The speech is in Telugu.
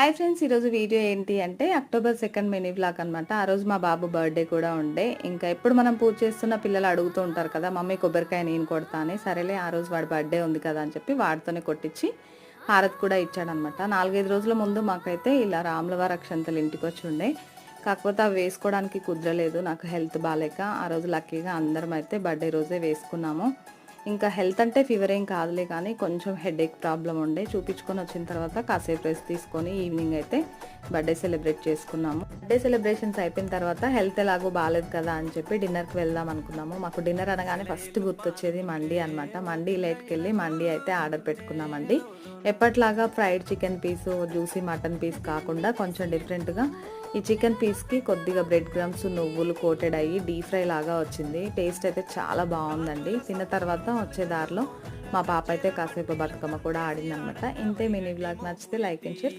హాయ్ ఫ్రెండ్స్, ఈరోజు వీడియో ఏంటి అంటే అక్టోబర్ 2 మినీ వ్లాగ్ అనమాట. ఆ రోజు మా బాబు బర్త్డే కూడా ఉండే. ఇంకా ఎప్పుడు మనం పూజ చేస్తున్న పిల్లలు అడుగుతూ ఉంటారు కదా, మమ్మీ కొబ్బరికాయ నేను కొడతా అని. సరేలే ఆ రోజు వాడి బర్త్డే ఉంది కదా అని చెప్పి వాడితోనే కొట్టించి హారతి కూడా ఇచ్చాడనమాట. 4-5 రోజుల ముందు మాకైతే ఇలా రాములవారి అక్షంతలు ఇంటికి వచ్చి ఉండే. కాకపోతే అవి వేసుకోవడానికి కుదరలేదు, నాకు హెల్త్ బాగాలేక. ఆ రోజు లక్కీగా అందరం అయితే బర్త్డే రోజే వేసుకున్నాము. ఇంకా హెల్త్ అంటే ఫీవర్ ఏం కాదులే, కానీ కొంచెం హెడేక్ ప్రాబ్లం ఉండే. చూపించుకొని వచ్చిన తర్వాత కాసేపు రెస్ట్ తీసుకొని ఈవినింగ్ అయితే బర్త్డే సెలబ్రేట్ చేసుకున్నాము. బర్త్డే సెలబ్రేషన్స్ అయిపోయిన తర్వాత హెల్త్ ఎలాగో బాగాలేదు కదా అని చెప్పి డిన్నర్కి వెళ్దాం అనుకున్నాము. మాకు డిన్నర్ అనగానే ఫస్ట్ గుర్తొచ్చేది మండి అనమాట. మండి లేట్కి వెళ్ళి మండి అయితే ఆర్డర్ పెట్టుకున్నామండి. ఎప్పట్లాగా fried chicken piece, juicy mutton piece కాకుండా కొంచెం డిఫరెంట్గా ఈ చికెన్ పీస్కి కొద్దిగా బ్రెడ్ క్రమ్స్, నువ్వులు కోటెడ్ అయ్యి డీప్ ఫ్రై లాగా వచ్చింది. టేస్ట్ అయితే చాలా బాగుందండి. తిన్న తర్వాత వచ్చే దారిలో మా పాప అయితే కాసేపు బతుకమ్మ కూడా ఆడిందనమాట. ఇంతే మినీ వ్లాగ్. నచ్చితే లైక్ అండ్ షేర్.